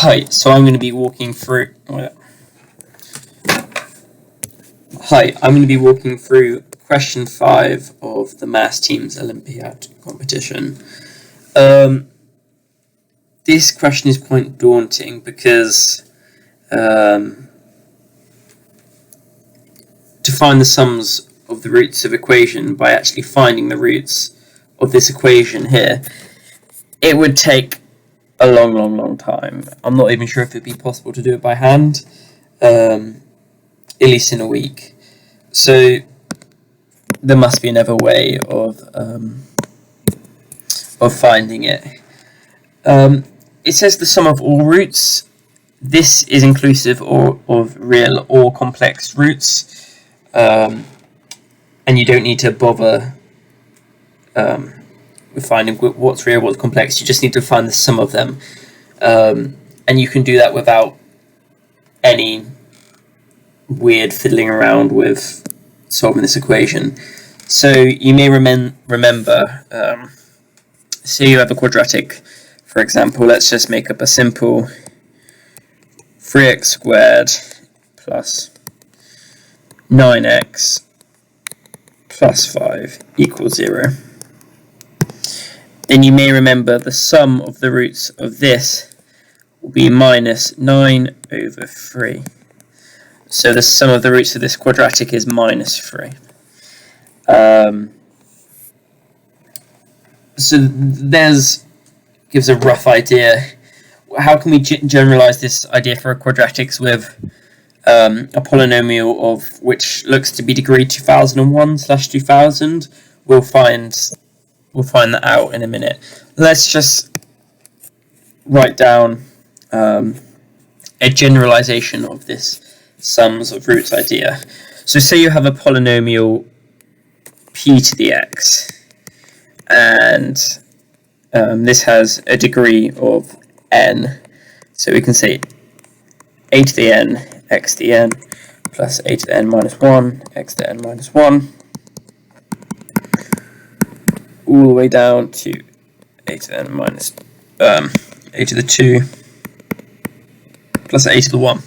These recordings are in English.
Hi, so I'm going to be walking through. Hi, I'm going to be walking through question 5 of the Maths Teams Olympiad competition. This question is quite daunting because to find the sums of the roots of equation by actually finding the roots of this equation here, it would take a long time. I'm not even sure if it'd be possible to do it by hand, at least in a week. So there must be another way of finding it. It says the sum of all roots. This is inclusive of real or complex roots, and you don't need to bother with finding what's real, what's complex. You just need to find the sum of them, and you can do that without any weird fiddling around with solving this equation. So you may remember, say you have a quadratic, for example. Let's just make up a simple 3x squared plus 9x plus 5 equals 0. Then you may remember the sum of the roots of this will be minus 9 over 3. So the sum of the roots of this quadratic is minus 3. So gives a rough idea. How can we generalize this idea for quadratics with a polynomial of which looks to be degree 2001/2000? We'll find that out in a minute. Let's just write down a generalization of this sums of roots idea. So say you have a polynomial p to the x, and this has a degree of n. So we can say a to the n, x to the n, plus a to the n minus 1, x to the n minus 1, all the way down to a to the n minus a to the 2 plus a to the 1.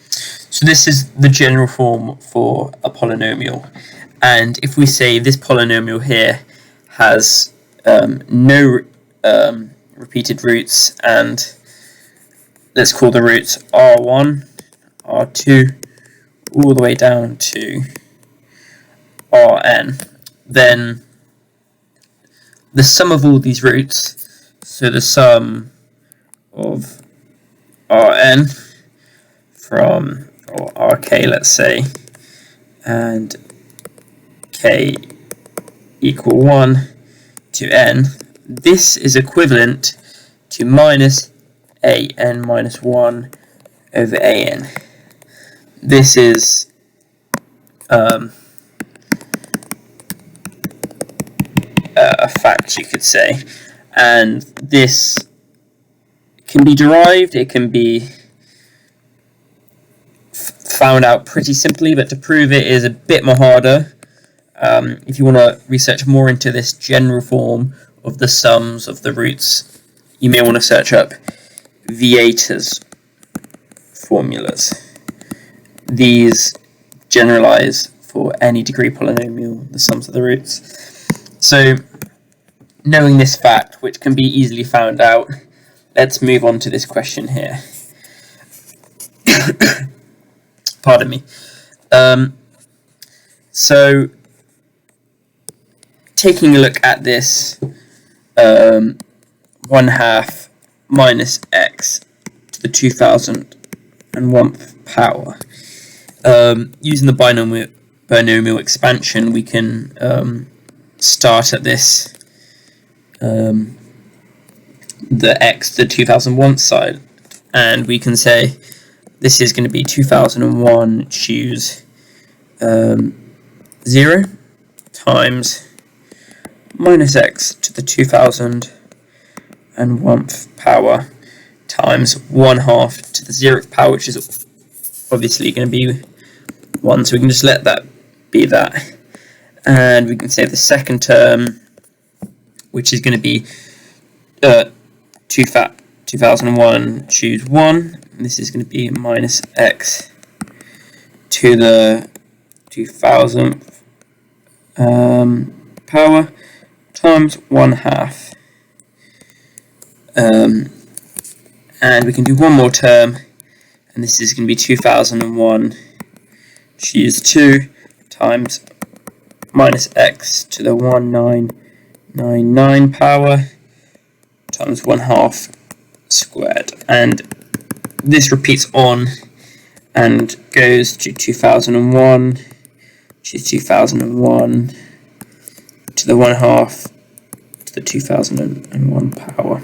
So this is the general form for a polynomial. And if we say this polynomial here has no repeated roots, and let's call the roots r1, r2, all the way down to rn, then the sum of all these roots, so the sum of rn from, or rk let's say, and k equal 1 to n, this is equivalent to minus an minus 1 over an. This is a fact, you could say, and this can be derived, it can be found out pretty simply, but to prove it is a bit more harder. If you want to research more into this general form of the sums of the roots, you may want to search up Vieta's formulas. These generalize for any degree polynomial, the sums of the roots. So, knowing this fact, which can be easily found out, let's move on to this question here. Pardon me. So, taking a look at this 1/2 minus x to the 2001th power, using the binomial expansion, we can start at this the x to the 2001 side, and we can say this is going to be 2001 choose 0 times minus x to the 2001th power times 1/2 to the 0th power, which is obviously going to be 1, so we can just let that be that. And we can say the second term, which is going to be 2 2001, choose 1. And this is going to be minus x to the 2000th power times 1/2. And we can do one more term, and this is going to be 2001, choose 2, times minus x to the 1999 power times 1/2 squared. And this repeats on and goes to 2001, choose 2001 to the 1/2 to the 2001 power.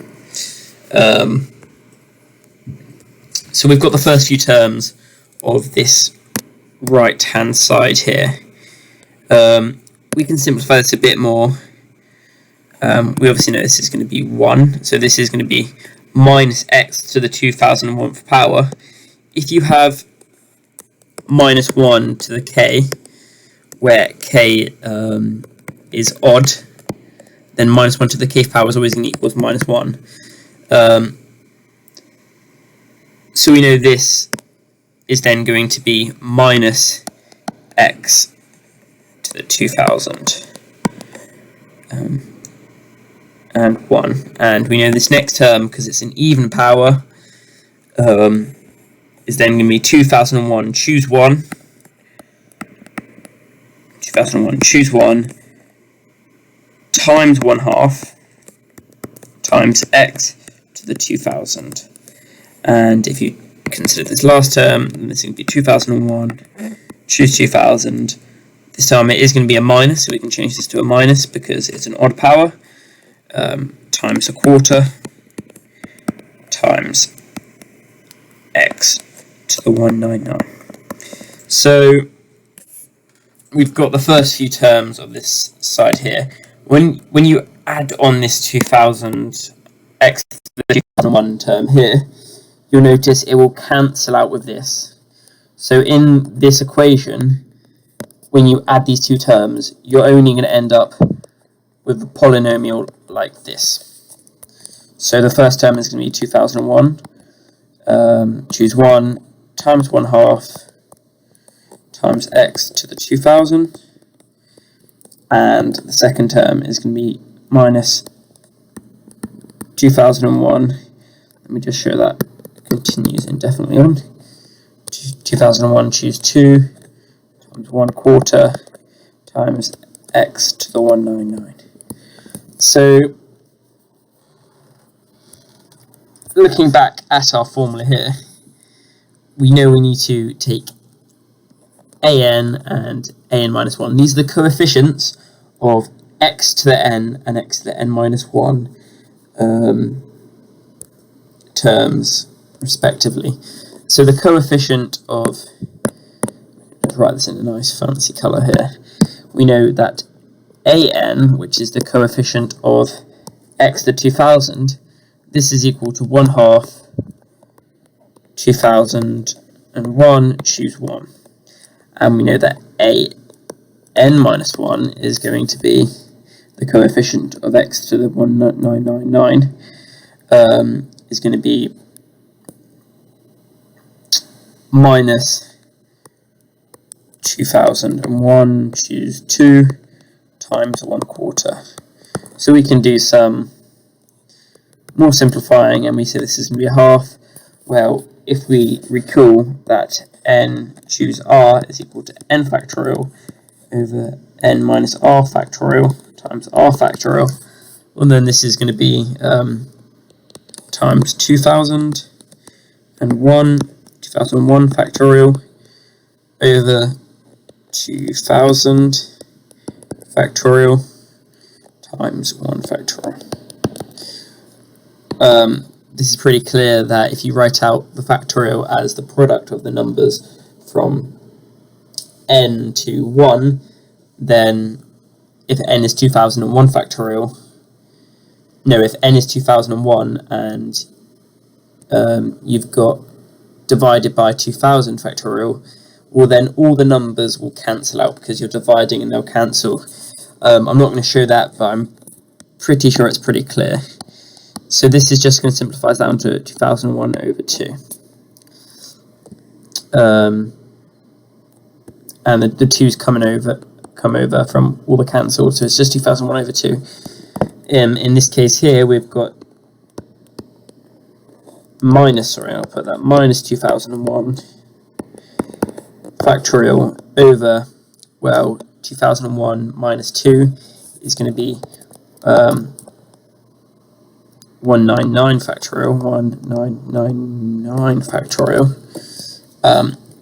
So we've got the first few terms of this right hand side here. We can simplify this a bit more. We obviously know this is going to be 1, so this is going to be minus x to the 2001th power. If you have minus 1 to the k, where k is odd, then minus 1 to the kth power is always going to equal minus 1. So we know this is then going to be minus x to the 2000 and 1. And we know this next term, because it's an even power, is then going to be 2001, choose 1. 2001, choose 1 times 1/2 times x to the 2000. And if you consider this last term, then this is going to be 2001, choose 2000. This time it is going to be a minus, so we can change this to a minus because it's an odd power, times 1/4 times x to the 199. So we've got the first few terms of this side here. When you add on this 2000 x to the 2001 term here, you'll notice it will cancel out with this. So in this equation, when you add these two terms, you're only going to end up with a polynomial like this. So the first term is going to be 2001, choose 1, times 1/2 times x to the 2000, and the second term is going to be minus 2001. Let me just show that continues indefinitely on. 2001, choose 2 times 1/4 times x to the 199. So looking back at our formula here, we know we need to take an and an minus 1. These are the coefficients of x to the n and x to the n minus 1 terms respectively. So the coefficient of, let's write this in a nice fancy colour here, we know that an, which is the coefficient of x to the 2000, this is equal to 1/2 2001, choose 1. And we know that an minus 1 is going to be the coefficient of x to the 1999, is going to be minus 2001, choose 2, times 1/4. So we can do some more simplifying, and we say this is going to be 1/2. Well, if we recall that n, choose r, is equal to n factorial over n minus r factorial times r factorial, well then this is going to be times 2001 factorial over 2000 factorial times 1 factorial. This is pretty clear that if you write out the factorial as the product of the numbers from n to 1, then if n is 2001 factorial, no, if n is 2001 and you've got divided by 2000 factorial, well then all the numbers will cancel out because you're dividing and they'll cancel. I'm not going to show that, but I'm pretty sure it's pretty clear. So this is just going to simplify down to 2001 over 2. And the 2's come over from all the cancelled, so it's just 2001 over 2. In this case here, we've got minus 2001 factorial over, well, 2001 minus 2 is going to be 199 factorial, 1999 factorial,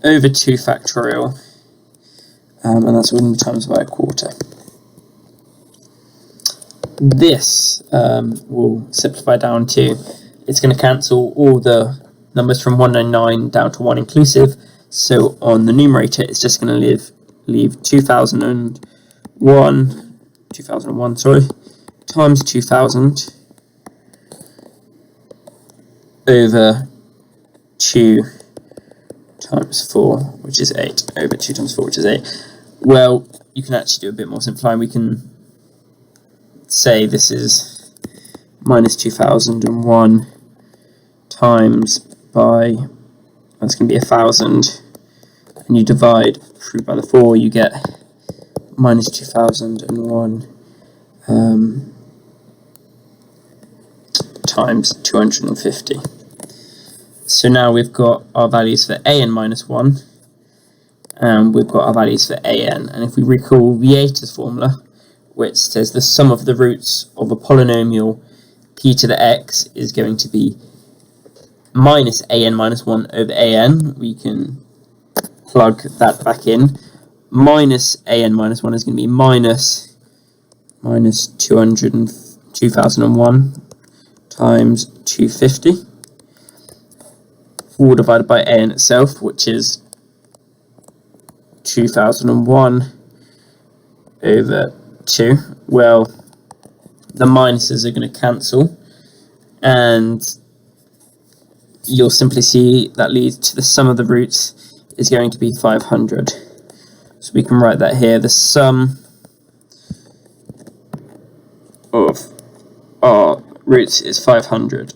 over 2 factorial, and that's going to be times by a quarter. This will simplify down to, it's going to cancel all the numbers from 199 down to 1 inclusive, so on the numerator it's just going to leave 2001 times 2000 over 2 times 4, which is 8, over 2 times 4, which is 8. Well, you can actually do a bit more simplifying. We can say this is minus 2001 times by, that's going to be 1000, and you divide through by the 4, you get minus 2001 times 250. So now we've got our values for a n minus 1, and we've got our values for a n. And if we recall Vieta's formula, which says the sum of the roots of a polynomial p to the x is going to be minus a n minus 1 over a n, we can plug that back in. Minus a n minus 1 is going to be minus 2001 times 250. 4 divided by a n itself, which is 2001 over 2. Well, the minuses are going to cancel, and you'll simply see that leads to the sum of the roots is going to be 500. So we can write that here. The sum of our roots is 500.